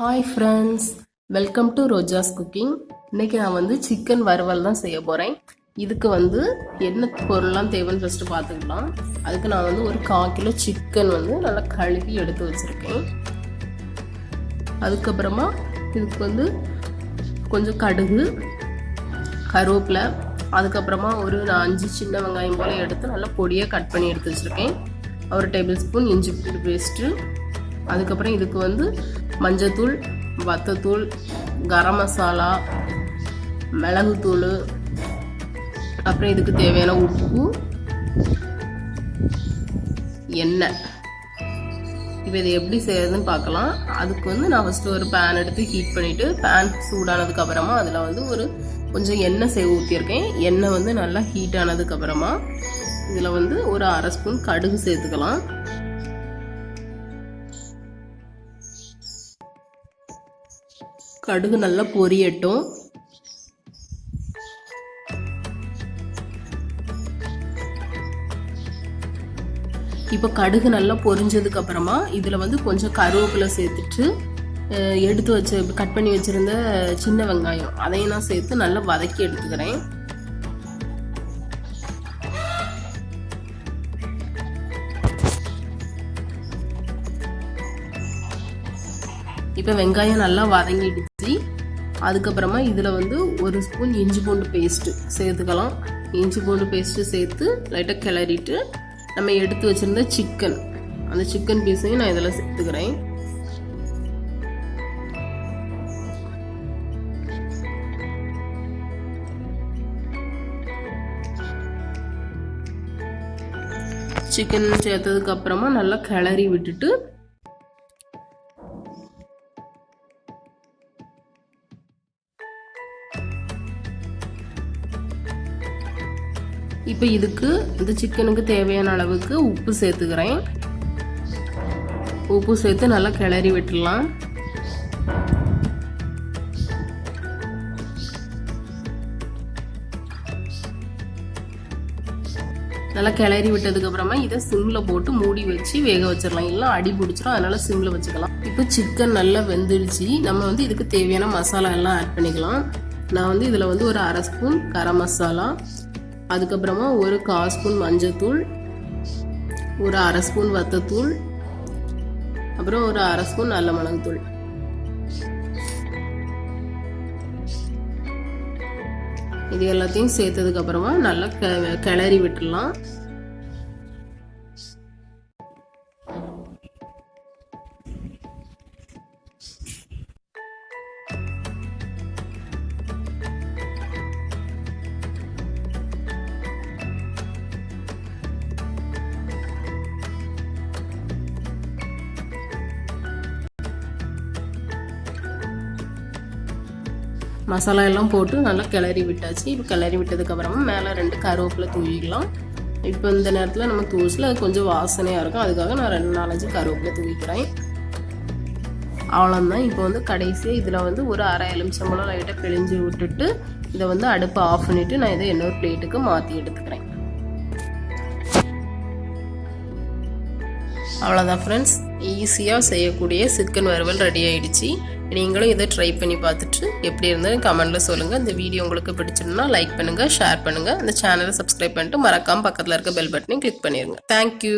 Hi friends, welcome to Roja's cooking. இன்றைக்கி நான் chicken வறுவல் தான் செய்ய போகிறேன். இதுக்கு என்ன பொருள்லாம் தேவைன்னு ஃபஸ்ட்டு பார்த்துக்கலாம். அதுக்கு நான் ஒரு 1/4 கிலோ சிக்கன் நல்லா கழுவி எடுத்து வச்சுருக்கேன். அதுக்கப்புறமா இதுக்கு கொஞ்சம் கடுகு, கருவேப்பிலை, அதுக்கப்புறமா ஒரு 5 சின்ன வெங்காயம் போல் எடுத்து நல்லா பொடியாக கட் பண்ணி எடுத்து வச்சுருக்கேன். 1 டேபிள் ஸ்பூன் இஞ்சி பூண்டு பேஸ்ட்டு, அதுக்கப்புறம் இதுக்கு மஞ்சத்தூள், வத்தத்தூள், கரம் மசாலா, மிளகுத்தூள், அப்புறம் இதுக்கு தேவையான உப்பு, எண்ணெய். இப்போ இதை எப்படி செய்யறதுன்னு பார்க்கலாம். அதுக்கு நான் ஃபஸ்ட்டு ஒரு பேன் எடுத்து ஹீட் பண்ணிவிட்டு, பேன் சூடானதுக்கு அப்புறமா அதில் கொஞ்சம் எண்ணெய் ஊற்றியிருக்கேன். எண்ணெய் நல்லா ஹீட் ஆனதுக்கப்புறமா இதில் ஒரு 1/2 ஸ்பூன் கடுகு சேர்த்துக்கலாம். கடுகு நல்லா பொரியட்டும். இப்போ கடுகு நல்லா பொரிஞ்சதுக்கு அப்புறமா இதில் கொஞ்சம் கருவேப்பிலை சேர்த்துட்டு எடுத்து கட் பண்ணி வச்சிருந்த சின்ன வெங்காயம் அதையும் நான் சேர்த்து நல்லா வதக்கி எடுத்துக்கிறேன். இப்போ வெங்காயம் நல்லா வதங்கிடுச்சு. அதுக்கப்புறமா இதில் 1 ஸ்பூன் இஞ்சி பூண்டு பேஸ்ட்டு சேர்த்துக்கலாம். இஞ்சி பூண்டு பேஸ்ட்டு சேர்த்து லைட்டாக கிளறிட்டு நம்ம எடுத்து வச்சுருந்த சிக்கன், அந்த சிக்கன் பீஸையும் நான் இதில் சேர்த்துக்கிறேன். சிக்கன் சேர்த்ததுக்கு அப்புறமா நல்லா கிளறி விட்டுட்டு இப்போ இதுக்கு இந்த சிக்கனுக்கு தேவையான அளவுக்கு உப்பு சேர்த்துக்கிறேன். உப்பு சேர்த்து நல்லா கிளறி விட்டுடலாம். நல்லா கிளறி விட்டதுக்கு அப்புறமா இதை சிம்ல போட்டு மூடி வச்சு வேக வச்சிடலாம். இல்லை அடி பிடிச்சிடும், அதனால சிம்ல வச்சுக்கலாம். இப்போ சிக்கன் நல்லா வெந்துடுச்சு. நம்ம இதுக்கு தேவையான மசாலா எல்லாம் ஆட் பண்ணிக்கலாம். நான் இதில் ஒரு 1/2 ஸ்பூன் கரம் மசாலா, அதுக்கப்புறமா ஒரு 1/4 ஸ்பூன் மஞ்சத்தூள், ஒரு 1/2 ஸ்பூன் வத்தத்தூள், அப்புறம் ஒரு 1/2 ஸ்பூன் நல்ல மிளகுத்தூள். இது எல்லாத்தையும் சேர்த்ததுக்கு அப்புறமா நல்லா கிளறி விட்டுடலாம். மசாலா எல்லாம் போட்டு நல்லா கிளறி விட்டாச்சு. இப்போ கிளறி விட்டதுக்கப்புறமா மேலே 2 கருவேப்பிலை தூவிக்கலாம். இப்போ இந்த நேரத்தில் நம்ம தூசில் கொஞ்சம் வாசனையாக இருக்கும், அதுக்காக நான் 2-4 கருவேப்பிலை தூவிக்கிறேன். அவ்வளோதான். இப்போ கடைசியாக இதில் ஒரு 1/2 எலுமிச்சம்பழம் லைட்டாக பிழிஞ்சு விட்டுட்டு இதை அடுப்பை ஆஃப் பண்ணிவிட்டு நான் இதை இன்னொரு பிளேட்டுக்கு மாற்றி எடுத்துக்கிறேன். அவ்வளோதான் ஃப்ரெண்ட்ஸ், ஈஸியாக செய்யக்கூடிய சிக்கன் வறுவல் ரெடி ஆகிடுச்சு. நீங்களும் இதை ட்ரை பண்ணி பார்த்துட்டு எப்படி இருந்தாலும் கமெண்ட்டில் சொல்லுங்கள். இந்த வீடியோ உங்களுக்கு பிடிச்சிருந்தா லைக் பண்ணுங்கள், ஷேர் பண்ணுங்கள். அந்த சேனலை சப்ஸ்கிரைப் பண்ணிட்டு மறக்காமல் பக்கத்தில் இருக்க பெல் பட்டனையும் கிளிக் பண்ணிடுங்க. தேங்க்யூ.